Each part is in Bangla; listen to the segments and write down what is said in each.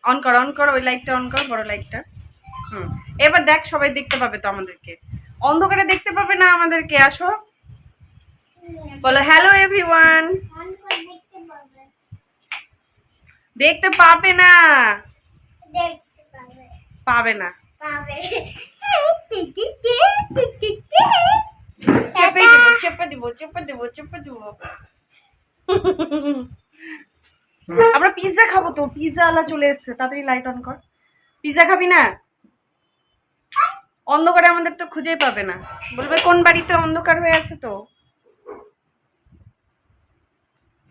অন কর ওই লাইটটা অন কর, বড় লাইটটা। এবার দেখ, সবাই দেখতে পাবে তো আমাদেরকে, অন্ধকারে দেখতে পাবে না আমাদেরকে। আসো বলো হ্যালো এভরিওয়ান। দেখতে পাবে না, পাবে না, চেপে দিব। আমরা পিৎজা খাবো তো, পিৎজা ওয়ালা চলে এসছে, তাড়াতাড়ি লাইট অন কর। পিৎজা খাবি না? অন্ধকারে আমাদের তো খুঁজেই পাবে না, বলবে কোন বাড়িতে অন্ধকার হয়ে আছে, তো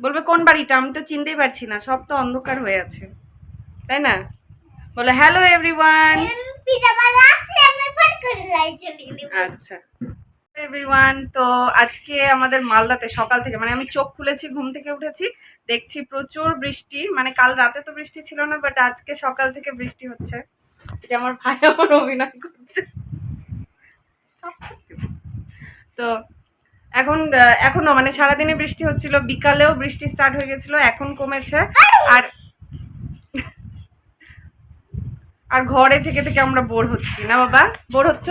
বলবে কোন বাড়িটা, আমি তো চিনতেই পারছি না, সব তো অন্ধকার হয়ে আছে, তাই না? বলে হ্যালো এভরিওয়ান। আচ্ছা এভরিওয়ান, তো আজকে আমাদের মালদাতে সকাল থেকে, মানে আমি চোখ খুলেছি, ঘুম থেকে উঠেছি, দেখছি প্রচুর বৃষ্টি। মানে কাল রাতে তো বৃষ্টি ছিল না, বাট আজকে সকাল থেকে বৃষ্টি হচ্ছে। যে আমার ভাই আমার অভিনয় করছে। তো এখনো মানে সারাদিনে বৃষ্টি হচ্ছিল, বিকালেও বৃষ্টি স্টার্ট হয়ে গেছিল, এখন কমেছে। আর ঘরে থেকে থেকে আমরা বোর হচ্ছি না। বাবা বোর হচ্ছ?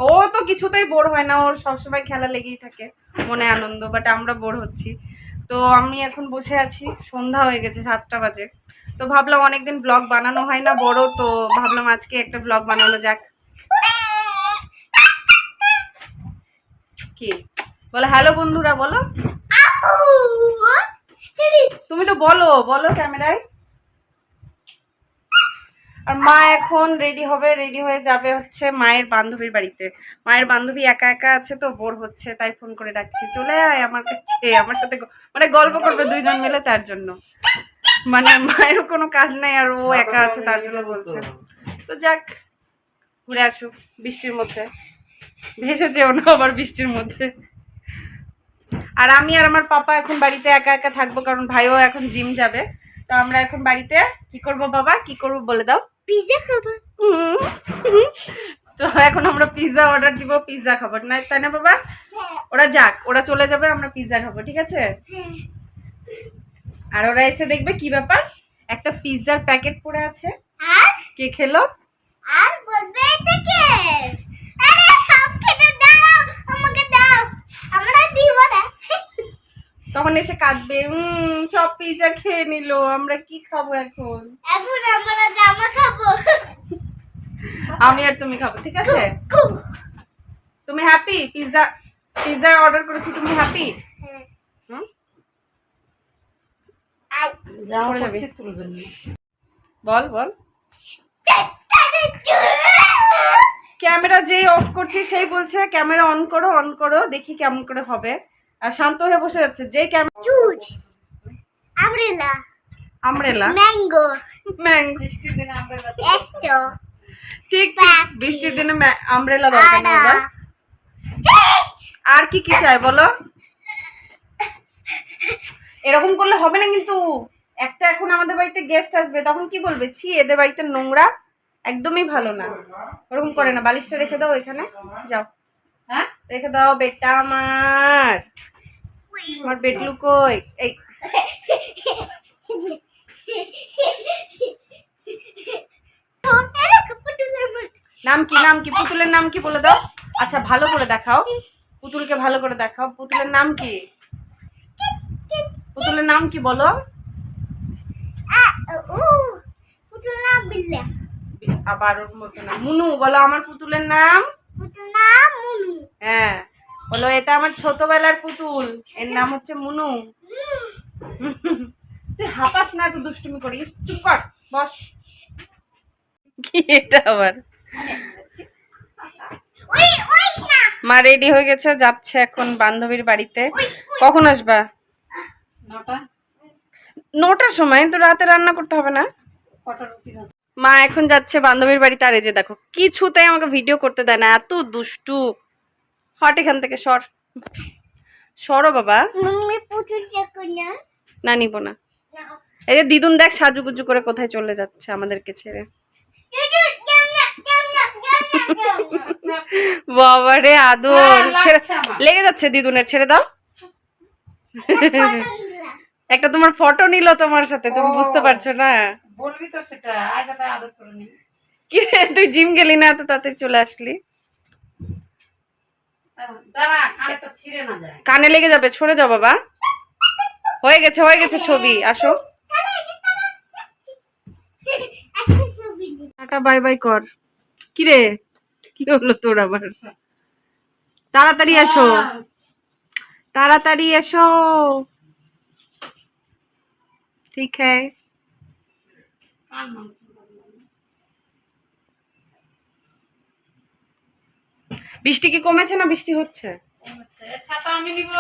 ও তো কিছুতেই বোর হয় না, ওর সবসময় খেলা লেগেই থাকে, মনে আনন্দ। বাট আমরা বোর হচ্ছি। তো আমি এখন বসে আছি, সন্ধ্যা হয়ে গেছে, 7টা বাজে। তো ভাবলাম অনেকদিন ব্লগ বানানো হয় না বড়, তো ভাবলাম আজকে একটা ব্লগ বানানো যাক। কি বলো হ্যালো বন্ধুরা, বলো। তুমি তো বলো বলো ক্যামেরায়। আর মা এখন রেডি হবে, রেডি হয়ে যাবে হচ্ছে মায়ের বান্ধবীর বাড়িতে। মায়ের বান্ধবী একা একা আছে তো বোর হচ্ছে, তাই ফোন করে ডাকছি, চলে আয় আমার কাছে, আমার সাথে মানে গল্প করবে দুইজন মিলে, তার জন্য। মানে মায়েরও কোনো কাজ নাই আর ও একা আছে, তার জন্য বলছে। তো যাক, ঘুরে আসুক বৃষ্টির মধ্যে, ভেসে যেও না আবার বৃষ্টির মধ্যে। আর আমি আর আমার পাপা এখন বাড়িতে একা একা থাকবো, কারণ ভাইও এখন জিম যাবে। তো আমরা এখন বাড়িতে কি করব বাবা, কি করব বলে দাও? পিৎজা খাবো। তো এখন আমরা পিৎজা অর্ডার দিব, পিৎজা খাবো না, তাই না বাবা? ওরা যাক, ওরা চলে যাবে, আমরা পিৎজা খাবো, ঠিক আছে? আর ওরা এসে দেখবে কি ব্যাপার, একটা পিৎজার প্যাকেট পড়ে আছে, কে খেলো, আর বলবে এটা কে। আরে সব খেতে দাও, আমাকে দাও, আমরা দিব না। তখন এসে কাঁদবে, সব পিৎজা খেয়ে নিল, আমরা কি খাবো এখন? এখন আমরা জামা খাবো। আমি আর তুমি খাবো, ঠিক আছে? তুমি হ্যাপি? পিৎজা অর্ডার করেছি, তুমি হ্যাপি? বল বল। ক্যামেরা যেই অফ করছি সেই বলছে ক্যামেরা অন করো, অন করো, দেখি কেমন করে হবে। আর শান্ত হয়ে বসে যাচ্ছে, যেই camera umbrella, umbrella, mango, mango, বৃষ্টির দিনে আমব্রেলা, ঠিক বৃষ্টির দিনে আমব্রেলা দরকার না বাবা। আর কি কি চাই বলো? এরকম করলে হবে না কিন্তু। একটা এখন আমাদের বাড়িতে গেস্ট আসবে, তখন কি বলবে, ছি এদের বাড়িতে নোংরা, একদমই ভালো না। ওরকম করে না, বালিশটা রেখে দাও ওইখানে, যাও, হ্যাঁ রেখে দাও বেটা আমার, আমার বেটলু কই? এই নাম কি, নাম কি, পুতুলের নাম কি বলে দাও। আচ্ছা ভালো করে দেখাও, পুতুলকে ভালো করে দেখাও, পুতুলের নাম কি, পুতুলের নাম কি বলো? আবার ওর মতো না, মুনু বলো, আমার পুতুলের নাম মুনু। হ্যাঁ বলো, এটা আমার ছোটবেলার পুতুল, এর নাম হচ্ছে মুনু। তুই হাঁপাস না, তো দুষ্টুমি করিস, চুপ কর, বস। কি এটা আবার? মা রেডি হয়ে গেছে, যাচ্ছে এখন বান্ধবীর বাড়িতে। কখন আসবা? 9টার সময়। তো রাতে রান্না করতে হবে না? মা এখন যাচ্ছে বান্ধবীর বাড়িতে। আর এই যে দেখো, কিছুতেই আমাকে ভিডিও করতে দেয় না, এত দুষ্টু। হট এখান থেকে, সর, সরো বাবা। না নিব না। এই যে দিদুন দেখ সাজুগুজু করে কোথায় চলে যাচ্ছে আমাদেরকে ছেড়ে। বাবারে আদর, ছেড়ে লেগে যাচ্ছে দিদুনের, ছেড়ে দাও। একটা তোমার ফটো নিল তোমার সাথে, তুমি বুঝতে পারছো না? বলবি তো সেটা আগে তার আদর করে নি। কি রে, তুই জিম গেলি না, এত তাড়াতাড়ি চলে আসলি? দাঁড়া কানেরটা ছিঁড়ে না যায়। কানে লেগে যাবে, সরে যাও বাবা। হয়ে গেছে ছবি, আসো। টাটা বাই বাই কর। কি রে, কি হলো তোর আবার? তাড়াতাড়ি এসো, তাড়াতাড়ি এসো। ঠিক হ্যায়। কান মাংস বৃষ্টি কি কমেছে না বৃষ্টি হচ্ছে? কমেছে। ছাতা আমি নিব।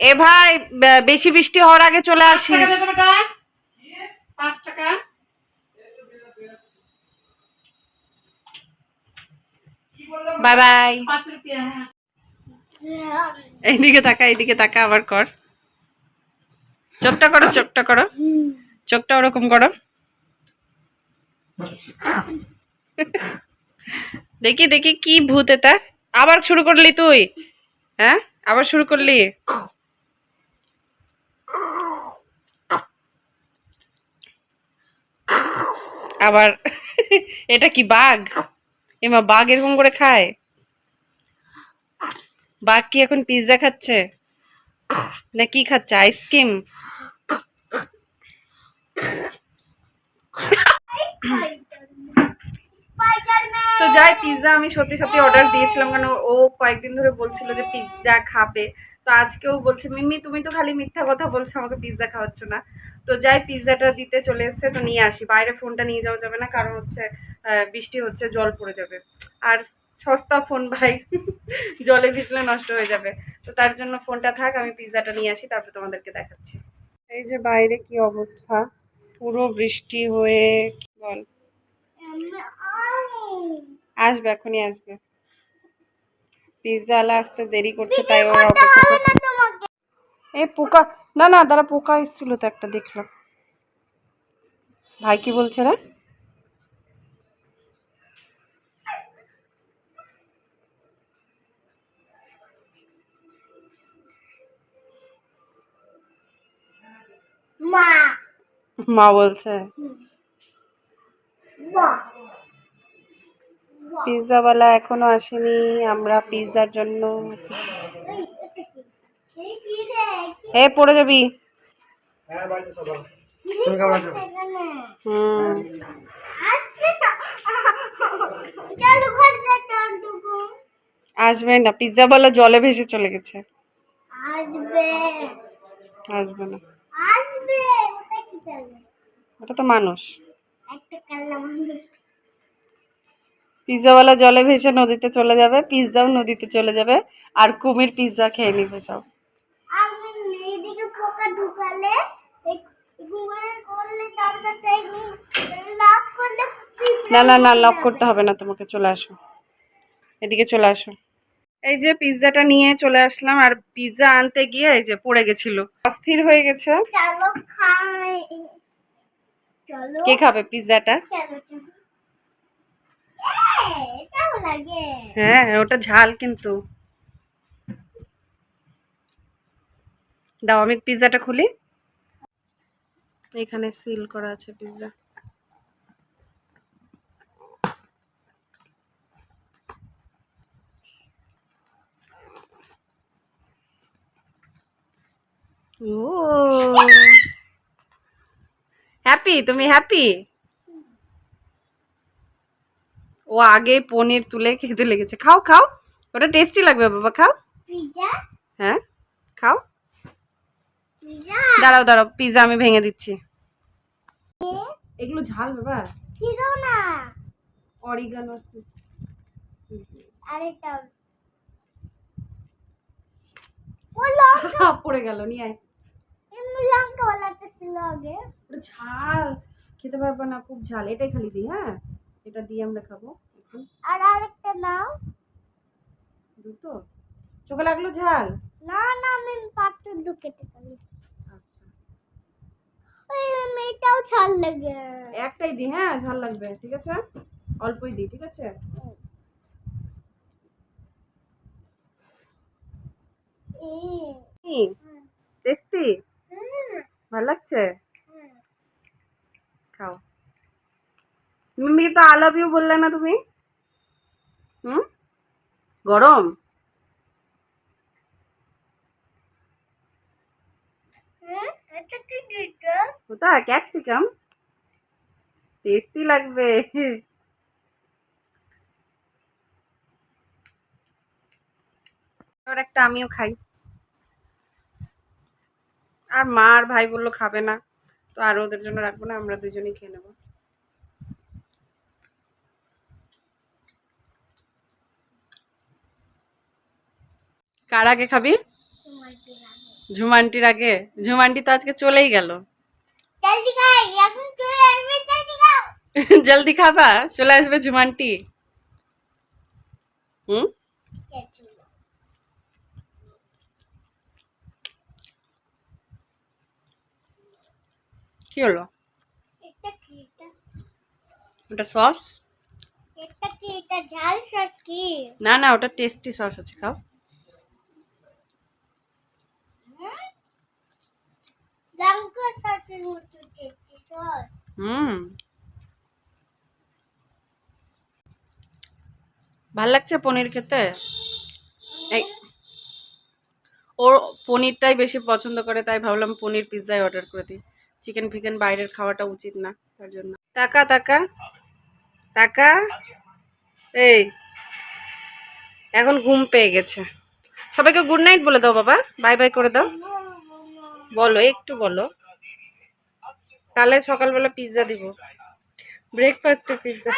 এ ভাই, বেশি বৃষ্টি হওয়ার আগে চলে 5 আসিস। টাকা দে তো বেটা। 5 টাকা। Bye bye. 5 রুপিয়া। হ্যাঁ এইদিকে তাকা আবার কর। চোখটা করো, চোখটা করো, চোখটা ওরকম করো। দেখি দেখি কি ভূত এটা। আবার শুরু করলি তুই? হ্যাঁ, আবার শুরু করলি? আবার এটা কি বাঘ? এমা, বাঘ এরকম করে খায়? বাঘ কি এখন পিৎজা খাচ্ছে না কি খাচ্ছে, আইসক্রিম? তো যাই, পিৎজা আমি সত্যি সত্যি অর্ডার দিয়েছিলাম, কারণ ও কয়েকদিন ধরে বলছিল যে পিৎজা খাবে। তো আজকেও বলছে মিম্মি তুমি তো খালি মিথ্যা কথা বলছো, আমাকে পিৎজা খাওয়াচ্ছ না। তো যাই, পিৎজাটা দিতে চলে এসছে, তো নিয়ে আসি। বাইরে ফোনটা নিয়ে যাওয়া যাবে না, কারণ হচ্ছে বৃষ্টি হচ্ছে, জল পড়ে যাবে। আর সস্তা ফোন ভাই, জলে ভিজলে নষ্ট হয়ে যাবে। তো তার জন্য ফোনটা থাক, আমি পিৎজাটা নিয়ে আসি, তারপর তোমাদেরকে দেখাচ্ছি। এই যে বাইরে কি অবস্থা, পুরো বৃষ্টি হয়ে। বল। আসবে, এখনই আসবে। পিৎজা আলা আসতে দেরি করছে, তাই ওরা অপেক্ষা করছে। এই পোকা, না না দাঁড়া, পোকা এসেছিল তো একটা, দেখলাম। ভাই কি বলছে রে? মা মা বলছে। পিৎজাওয়ালা এখনো আসেনি, আমরা পিৎজার জন্য। হে, পড়ে যাবি। হুম। আসবে না, পিৎজাওয়ালা জলে ভেসে চলে গেছে। আসবে না, ওটা তো মানুষ। পিৎজাওয়ালা জলে ভেসে নদীতে চলে যাবে, পিৎজাও নদীতে চলে যাবে, আর কুমির পিৎজা খেয়ে নিবে সব। না না না, লক করতে হবে না তোমাকে, চলে আসো, এদিকে চলে আসো। এই যে পিৎজাটা নিয়ে চলে আসলাম, আর পিৎজা আনতে গিয়ে এই যে পড়ে গেছিল, অস্থির হয়ে গেছে। চলো খাই, চলো। কে খাবে পিৎজাটা? এটাও লাগে। হ্যাঁ, ওটা ঝাল কিন্তু। দাও, আমি পিৎজাটা খুলি। এখানে সিল করা আছে পিৎজা। ও, হ্যাপি? তুমি হ্যাপি? ও আগে পনির তুলে খেতে লেগেছে। খাও খাও, ওটা টেস্টি লাগবে বাবা, খাও। পিজা, হ্যাঁ, খাও। পিজা দাঁড়াও দাঁড়াও, পিৎজা আমি ভেঙে দিচ্ছি। এগুলো ঝাল বাবা। ছিল না। অরিগানো। আরেকটা পড়ে গেল, নিয়ে আয়। এমনি লঙ্কা ওলাটা ছিল আগে। ওটা ঝাল, খেতে পারবো না, খুব ঝাল। এটাই খালি দিই, হ্যাঁ, এটা দিয়ে আমরা খাবো এখন। আর আরেকটা নাও। দুটো চোখে লাগলো ঝাল? না না, আমি পাত্র ঢুকেতে পারি। আচ্ছা, ওই মেয়েটাও ছাল লাগে। একটাই দিই, হ্যাঁ, ঝাল লাগবে, ঠিক আছে, অল্পই দিই, ঠিক আছে। টেস্টি। ভালো লাগছে? খাও। মিমি তো আই লাভ ইউ বললে না তুমি? হুম, গরম? এটা কি দিতে? ওটা ক্যাপসিকাম, টেস্টি লাগবে। আর একটা আমিও খাই। আর মা আর ভাই বললো খাবে না, তো আর ওদের জন্য রাখবো না, আমরা দুজনেই খেয়ে নেবো। কার আগে খাবি? তোমার দিলাম। ঝুমান্টির আগে? ঝুমান্টি তো আজকে চলেই গেল। জলদি খাই, এখন চলে আসবে, জলদি খাও। জলদি খাবা? চলে আসবে ঝুমান্টি। হুম, কি হলো? এটা কি এটা? ওটা সস? এটা কি এটা? ঝাল সস কি? না না, ওটা টেস্টি সস আছে, খাও। লঙ্কা সসের মতো টেস্টি সস। হুম, ভাল লাগছে পনির খেতে। এই, ওর পনিরটাই বেশি পছন্দ করে, তাই ভাবলাম পনির পিৎজাই অর্ডার করে দিই। চিকেন ফিকেন বাইরের খাওয়াটা উচিত না, তার জন্য। টাকা টাকা টাকা। এই, এখন ঘুম পেয়ে গেছে। সবাইকে গুড নাইট বলে দাও বাবা, বাই বাই করে দাও। বলো, একটু বলো, তাহলে সকালবেলা পিৎজা দিব, ব্রেকফাস্টে পিৎজা।